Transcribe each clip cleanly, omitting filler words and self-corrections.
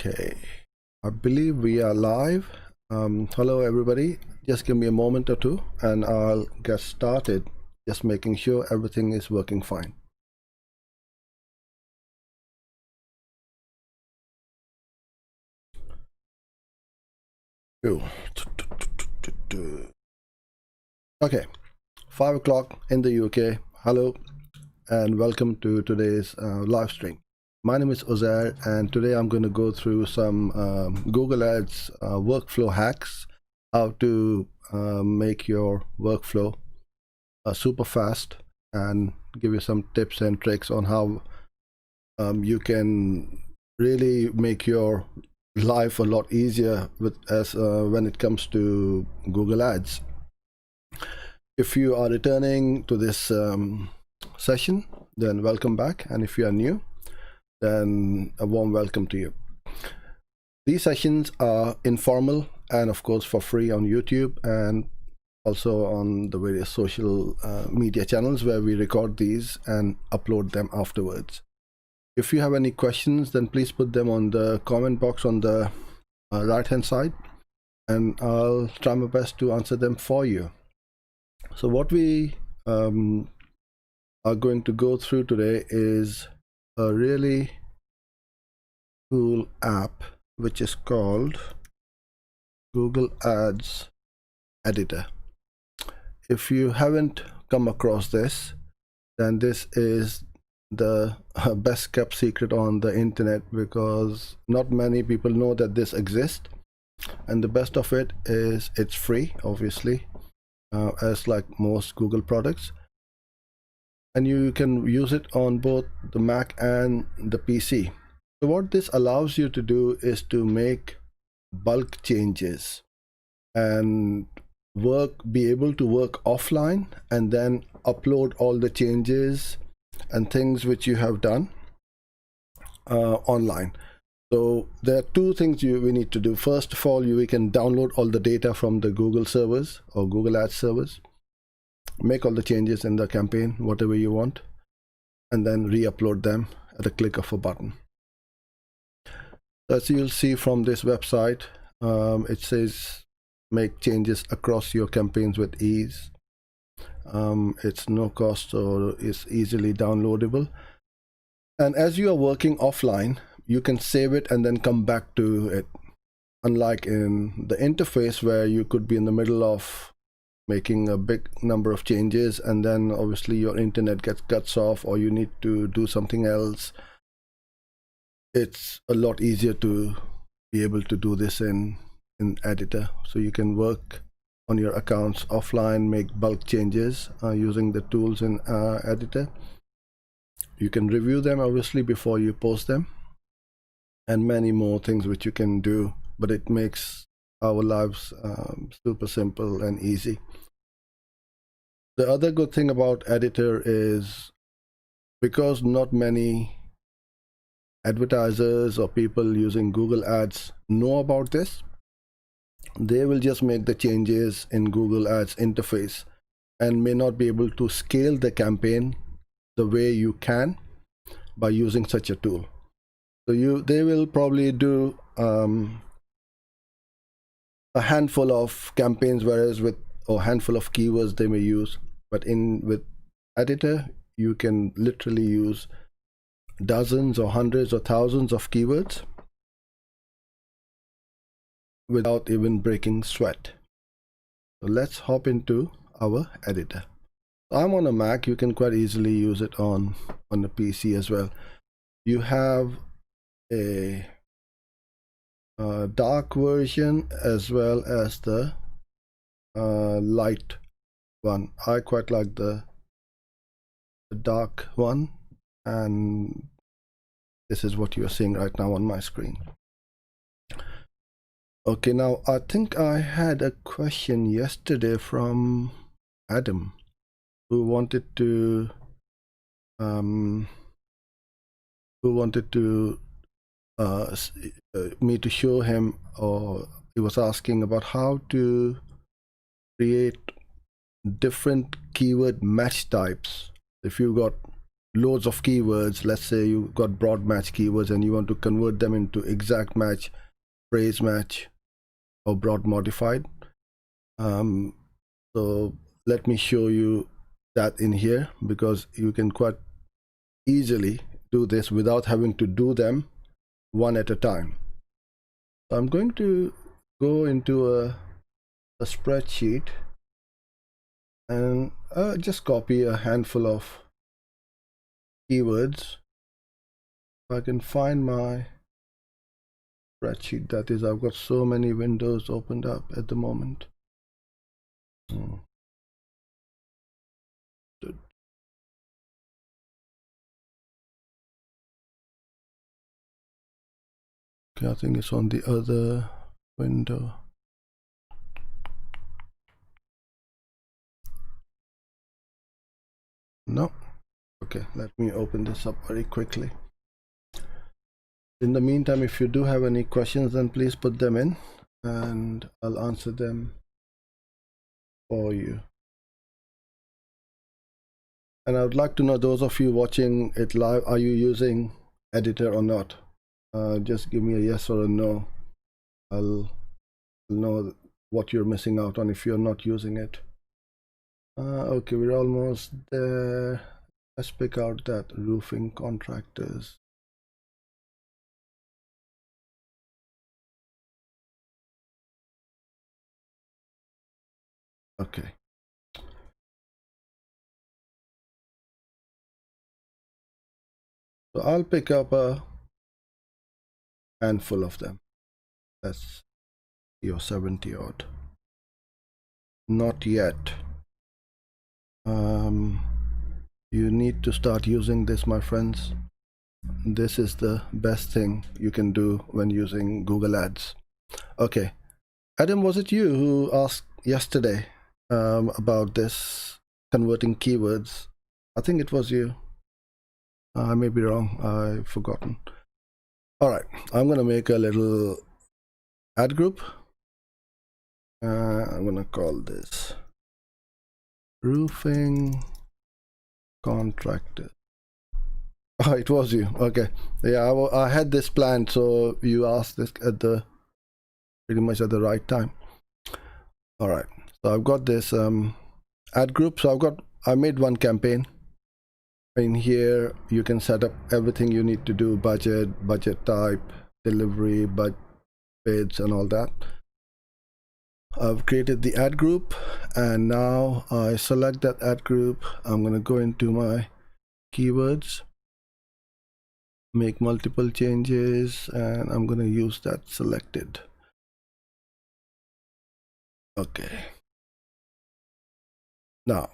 Okay, I believe we are live. Hello everybody, just give me a moment or two and I'll get started, just making sure everything is working fine. Okay, 5 o'clock in the UK. Hello and welcome to today's live stream. My name is Uzair and today I'm going to go through some Google Ads workflow hacks, how to make your workflow super fast, and give you some tips and tricks on how you can really make your life a lot easier when it comes to Google Ads. If you are returning to this session, then welcome back, and if you are new, then a warm welcome to you. These sessions are informal and of course for free on YouTube and also on the various social media channels where we record these and upload them afterwards. If you have any questions, then please put them on the comment box on the right hand side and I'll try my best to answer them for you. So what we are going to go through today is a really cool app which is called Google Ads Editor. If you haven't come across this, then this is the best kept secret on the internet, because not many people know that this exists, and the best of it is it's free, obviously, as like most Google products, and you can use it on both the Mac and the PC. So what this allows you to do is to make bulk changes and be able to work offline and then upload all the changes and things which you have done online. So there are two things we need to do. First of all, we can download all the data from the Google servers or Google Ads servers, make all the changes in the campaign, whatever you want, and then re-upload them at a click of a button. As you'll see from this website, it says make changes across your campaigns with ease. It's no cost, or is easily downloadable, and as you are working offline, you can save it and then come back to it, unlike in the interface where you could be in the middle of making a big number of changes and then obviously your internet gets cuts off or you need to do something else. It's a lot easier to be able to do this in Editor, so you can work on your accounts offline, make bulk changes using the tools in Editor. You can review them obviously before you post them, and many more things which you can do, but it makes our lives super simple and easy. The other good thing about Editor is, because not many advertisers or people using Google Ads know about this, they will just make the changes in Google Ads interface and may not be able to scale the campaign the way you can by using such a tool. So they will probably do a handful of campaigns, whereas with a handful of keywords they may use, but with Editor you can literally use dozens or hundreds or thousands of keywords without even breaking sweat. So let's hop into our editor. I'm on a Mac. You can quite easily use it on a PC as well. You have a dark version as well as the light one. I quite like the dark one, and this is what you're seeing right now on my screen. Okay, now I think I had a question yesterday from Adam, who wanted me to show him, or he was asking about how to create different keyword match types. If you got loads of keywords. Let's say you got broad match keywords and you want to convert them into exact match, phrase match, or broad modified. So let me show you that in here, because you can quite easily do this without having to do them one at a time. So I'm going to go into a spreadsheet and just copy a handful of keywords. If I can find my spreadsheet, that is, I've got so many windows opened up at the moment. Okay, I think it's on the other window. No. Okay, let me open this up very quickly. In the meantime, if you do have any questions, then please put them in and I'll answer them for you. And I would like to know, those of you watching it live, are you using editor or not? Just give me a yes or a no. I'll know what you're missing out on if you're not using it. Okay, we're almost there. Let's pick out that roofing contractors. Okay. So I'll pick up a handful of them. That's your 70 odd. Not yet. You need to start using this, my friends. This is the best thing you can do when using Google Ads. Okay, Adam, was it you who asked yesterday about this converting keywords? I think it was you. I may be wrong, I've forgotten. All right, I'm gonna make a little ad group. I'm gonna call this roofing contractor. Oh, it was you. Okay, yeah, I had this planned, so you asked this at the pretty much at the right time. All right, so I've got this ad group. So I made one campaign. In here you can set up everything you need to do: budget type, delivery, bids, and all that. I've created the ad group, and now I select that ad group. I'm going to go into my keywords, make multiple changes, and I'm going to use that selected. Okay, now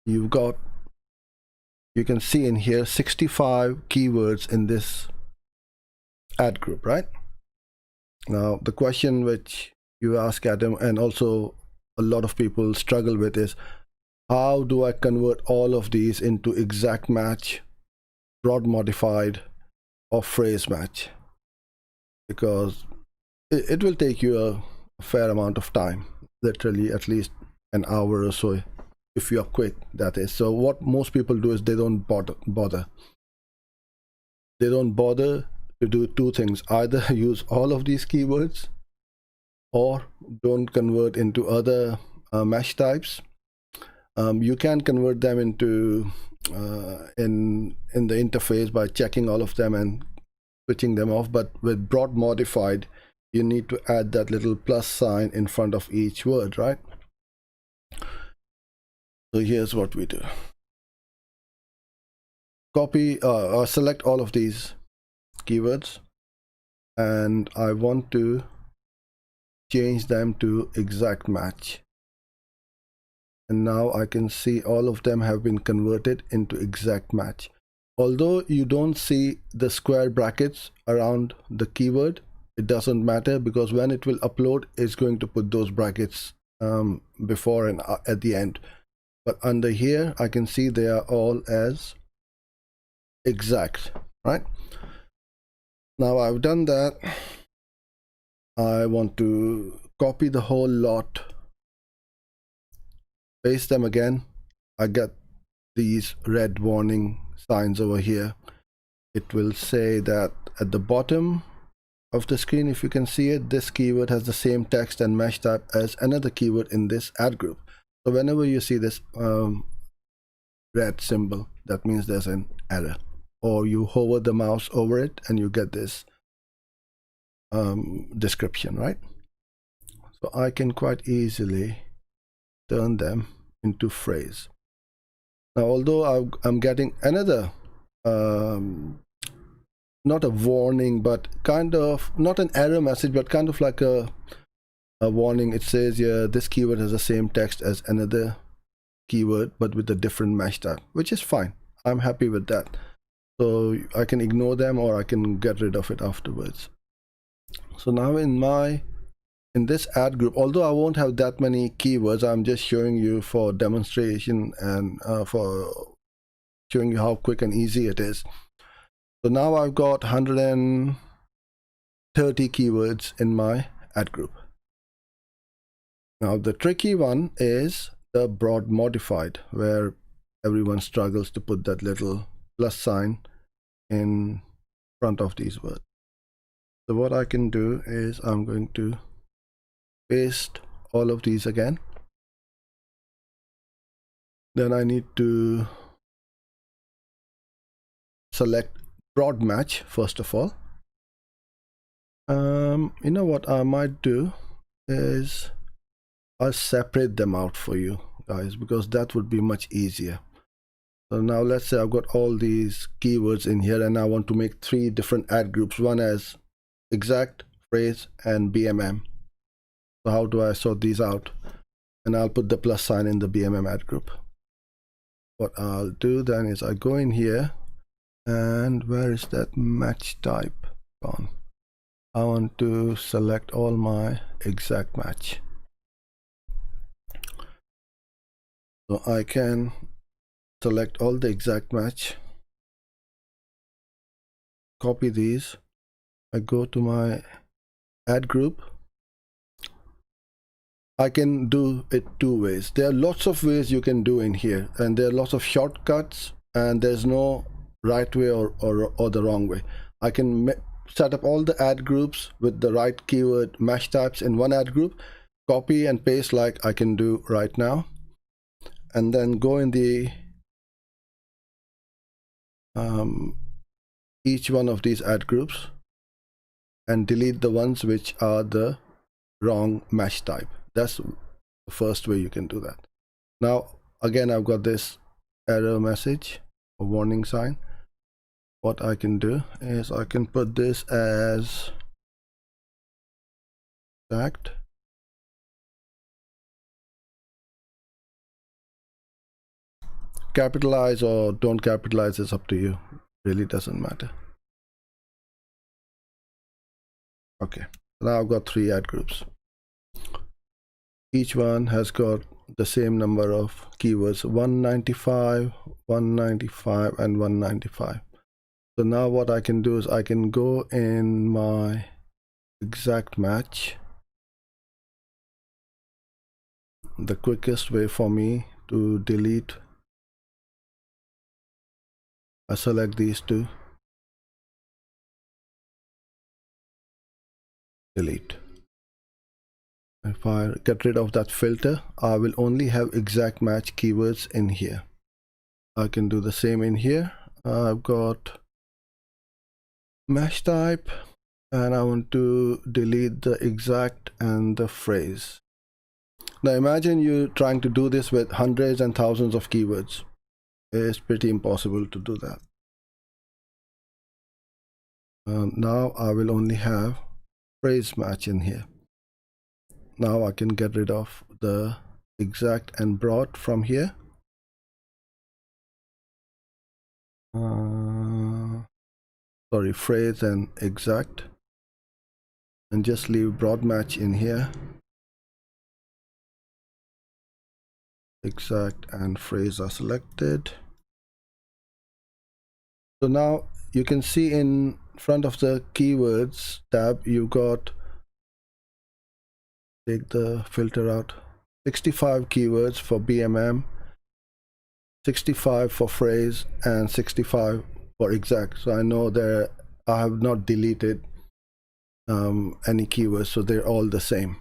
you can see in here 65 keywords in this ad group, right? Now the question which you ask Adam, and also a lot of people struggle with, is how do I convert all of these into exact match, broad modified, or phrase match? Because it will take you a fair amount of time, literally at least an hour or so, if you are quick, that is. So what most people do is they don't bother. They don't bother to do two things: either use all of these keywords or don't convert into other mesh types. You can convert them into in the interface by checking all of them and switching them off, but with broad modified you need to add that little plus sign in front of each word, right? So here's what we do: copy or select all of these keywords, and I want to change them to exact match. And now I can see all of them have been converted into exact match. Although you don't see the square brackets around the keyword, it doesn't matter, because when it will upload, it's going to put those brackets before and at the end. But under here I can see they are all as exact, right? Now I've done that. I want to copy the whole lot, paste them again. I get these red warning signs over here, it will say that at the bottom of the screen, if you can see it, this keyword has the same text and mesh type as another keyword in this ad group. So whenever you see this red symbol, that means there's an error, or you hover the mouse over it and you get this description, right? So I can quite easily turn them into phrase. Now, although I'm getting another not a warning, but kind of not an error message, but kind of like a warning. It says, yeah, this keyword has the same text as another keyword but with a different mesh type, which is fine. I'm happy with that. So I can ignore them or I can get rid of it afterwards. So now in this ad group, although I won't have that many keywords, I'm just showing you for demonstration and for showing you how quick and easy it is. So now I've got 130 keywords in my ad group. Now the tricky one is the broad modified, where everyone struggles to put that little plus sign in front of these words. So what I can do is I'm going to paste all of these again. Then I need to select broad match first of all. You know what I might do is I'll separate them out for you guys, because that would be much easier. So now let's say I've got all these keywords in here and I want to make 3 different ad groups, one as exact, phrase, and BMM. So how do I sort these out? And I'll put the plus sign in the BMM ad group. What I'll do then is I go in here, and where is that match type gone? I want to select all my exact match. So I can select all the exact match, copy these, I go to my ad group. I can do it 2 ways. There are lots of ways you can do in here, and there are lots of shortcuts, and there's no right way or the wrong way. I can set up all the ad groups with the right keyword mesh types in one ad group, copy and paste like I can do right now, and then go in the each one of these ad groups and delete the ones which are the wrong mesh type. That's the first way you can do that. Now again, I've got this error message, a warning sign. What I can do is I can put this as exact, capitalize or don't capitalize is up to you, really doesn't matter. Okay, now I've got 3 ad groups. Each one has got the same number of keywords, 195, 195, and 195. So now what I can do is I can go in my exact match. The quickest way for me to delete, I select these 2, delete. If I get rid of that filter, I will only have exact match keywords in here. I can do the same in here. I've got mesh type, and I want to delete the exact and the phrase. Now imagine you trying to do this with hundreds and thousands of keywords. It's pretty impossible to do that. Now I will only have phrase match in here. Now I can get rid of the exact and broad from here. Sorry, phrase and exact, and just leave broad match in here. Exact and phrase are selected. So now you can see in front of the keywords tab, you got, take the filter out, 65 keywords for BMM, 65 for phrase and 65 for exact. So I know that I have not deleted any keywords, so they're all the same.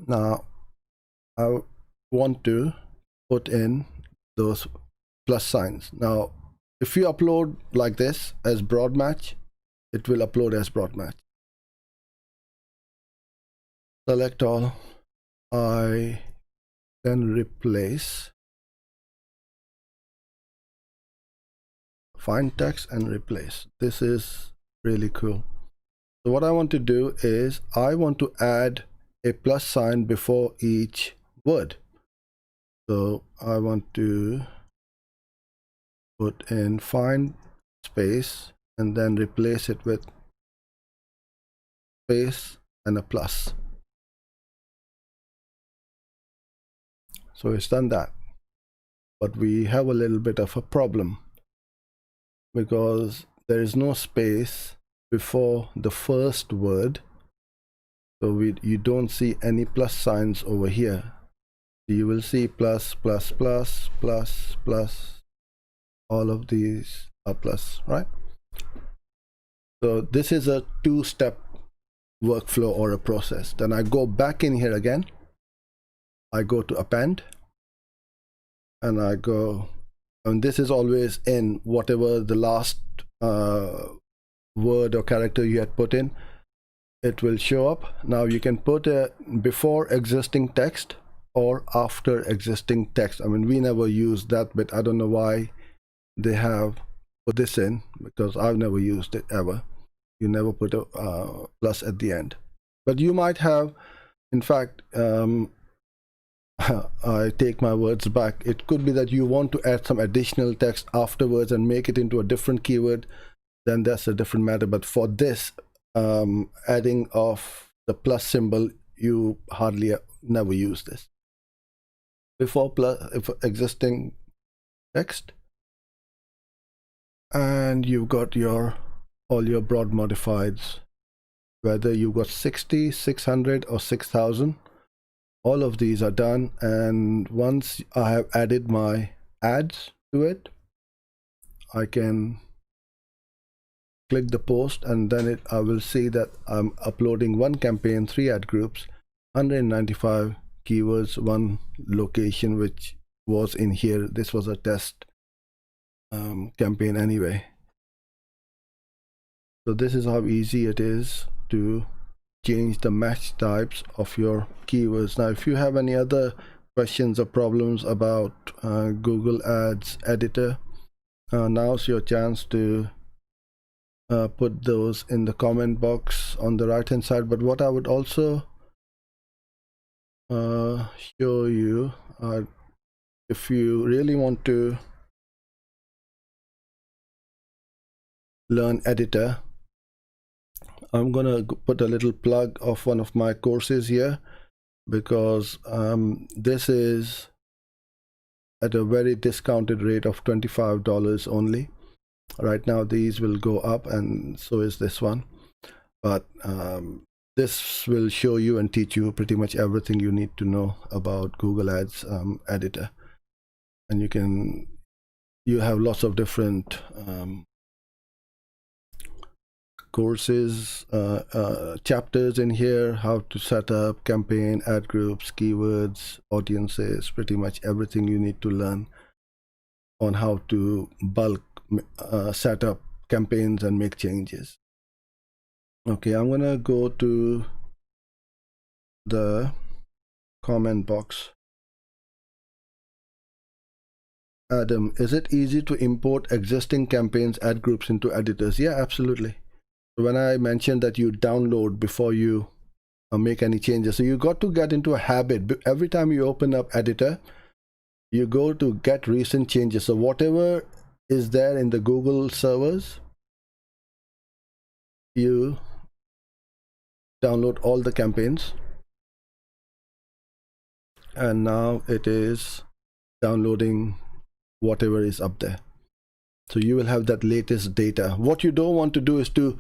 Now I want to put in those plus signs. Now if you upload like this as broad match, it will upload as broad match. Select all. I then replace, find text and replace. This is really cool. So what I want to do is I want to add a plus sign before each word. So I want to put in find space and then replace it with space and a plus. So it's done that. But we have a little bit of a problem because there is no space before the first word. So you don't see any plus signs over here. You will see plus, plus, plus, plus, plus. All of these are plus, right? So this is a two-step workflow or a process. Then I go back in here again. I go to append and I go, and this is always in whatever the last word or character you had put in, it will show up. Now you can put a before existing text or after existing text. I mean, we never use that bit. I don't know why they have put this in, because I've never used it ever. You never put a plus at the end, but you might have. In fact, I take my words back. It could be that you want to add some additional text afterwards and make it into a different keyword. Then that's a different matter. But for this, adding of the plus symbol, you hardly never use this. Before plus, if existing text, and you've got all your broad modifieds, whether you got 60, 600 or 6000. All of these are done, and once I have added my ads to it, I can click the post, and then I will see that I'm uploading one campaign, 3 ad groups, 195 keywords, 1 location, which was in here. This was a test campaign anyway. So this is how easy it is to change the match types of your keywords. Now if you have any other questions or problems about Google Ads editor, now's your chance to put those in the comment box on the right hand side. But what I would also show you, if you really want to learn editor, I'm gonna put a little plug of one of my courses here, because this is at a very discounted rate of $25 only. Right now these will go up, and so is this one, but this will show you and teach you pretty much everything you need to know about Google Ads editor. And you have lots of different courses, chapters in here, how to set up campaign, ad groups, keywords, audiences, pretty much everything you need to learn on how to bulk set up campaigns and make changes. Okay, I'm gonna go to the comment box. Adam, is it easy to import existing campaigns, ad groups into editors? Yeah, absolutely. When I mentioned that you download before you make any changes, so you got to get into a habit. Every time you open up editor, you go to get recent changes. So whatever is there in the Google servers, you download all the campaigns, and now it is downloading whatever is up there. So you will have that latest data. What you don't want to do is to,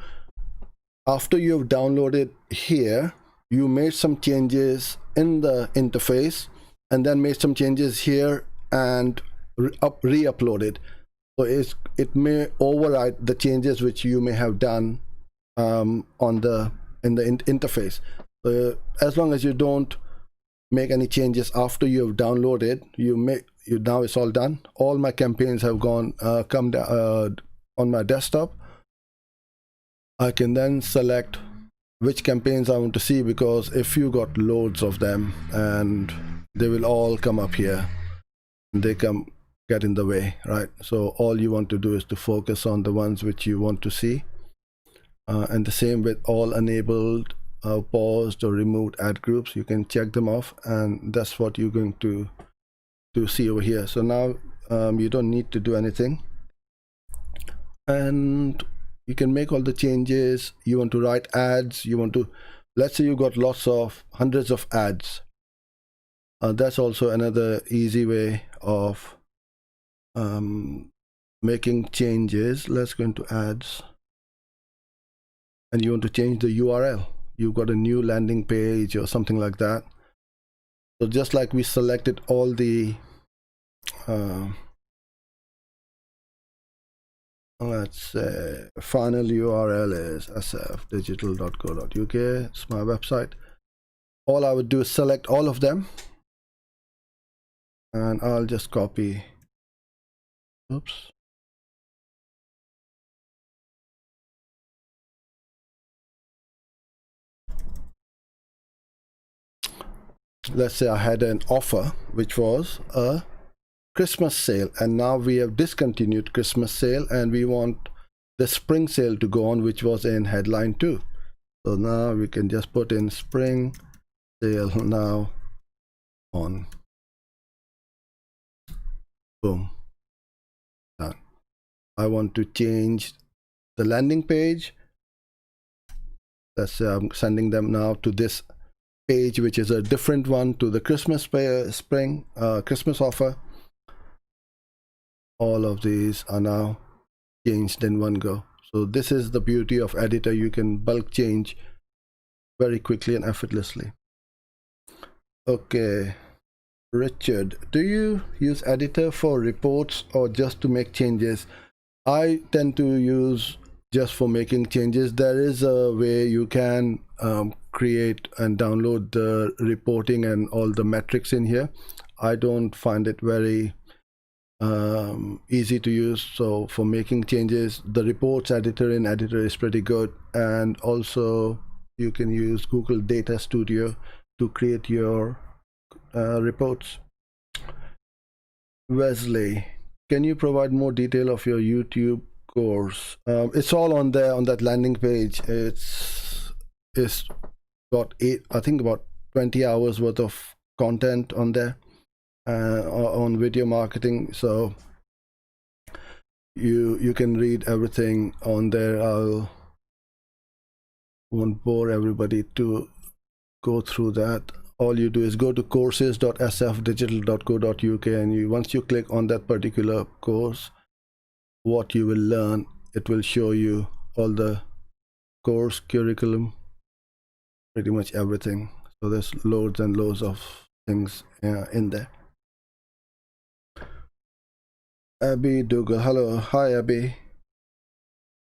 after you have downloaded here, you made some changes in the interface and then made some changes here and re-upload it. So it may override the changes which you may have done in the interface. So as long as you don't make any changes after you have downloaded, now it's all done. All my campaigns have come down on my desktop. I can then select which campaigns I want to see, because if you got loads of them, and they will all come up here, they get in the way, right? So all you want to do is to focus on the ones which you want to see, and the same with all enabled, paused or removed ad groups. You can check them off, and that's what you're going to see over here. So now you don't need to do anything, and you can make all the changes. You want to write ads, let's say you got hundreds of ads. That's also another easy way of making changes. Let's go into ads, and you want to change the URL. You've got a new landing page or something like that. So just like we selected all the let's say final URL is sfdigital.co.uk. It's my website. All I would do is select all of them, and I'll just copy. Oops. Let's say I had an offer which was a Christmas sale, and now we have discontinued Christmas sale, and we want the spring sale to go on, which was in headline 2. So now we can just put in spring sale now on. Boom. Done. I want to change the landing page. Let's say I'm sending them now to this page, which is a different one to the Christmas Christmas offer. All of these are now changed in one go. So this is the beauty of editor. You can bulk change very quickly and effortlessly. Okay, Richard, do you use editor for reports or just to make changes? I tend to use just for making changes. There is a way you can create and download the reporting and all the metrics in here. I don't find it very easy to use. So for making changes, the reports editor in editor is pretty good, and also you can use Google Data Studio to create your reports. Wesley, can you provide more detail of your YouTube course? It's all on there on that landing page. It's got I think about 20 hours worth of content on there. On video marketing, so you can read everything on there. I won't bore everybody to go through that. All you do is go to courses.sfdigital.co.uk, and once you click on that particular course, what you will learn, it will show you all the course curriculum, pretty much everything. So there's loads and loads of things in there. Abby Dougal, hello. Hi Abby.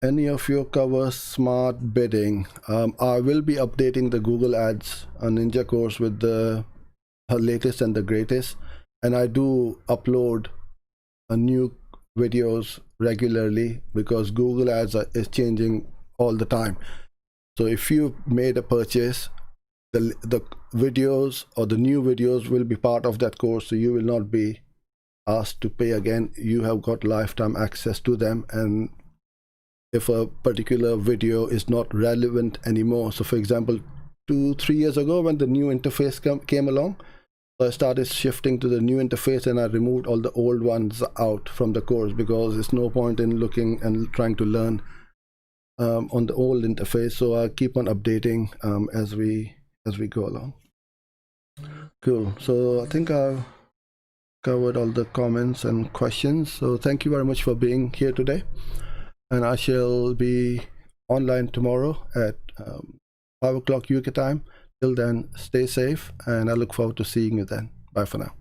Any of you cover smart bidding? I will be updating the Google Ads Ninja course with the latest and the greatest, and I do upload new videos regularly because Google Ads is changing all the time. So if you made a purchase, the videos or the new videos will be part of that course, so you will not be asked to pay again. You have got lifetime access to them, and if a particular video is not relevant anymore, so for example 2-3 years ago when the new interface came along, so I started shifting to the new interface, and I removed all the old ones out from the course because there's no point in looking and trying to learn on the old interface. So I keep on updating as we go along. Cool. So I think I've covered all the comments and questions. So thank you very much for being here today, and I shall be online tomorrow at 5 o'clock UK time. Till then, stay safe, and I look forward to seeing you then. Bye for now.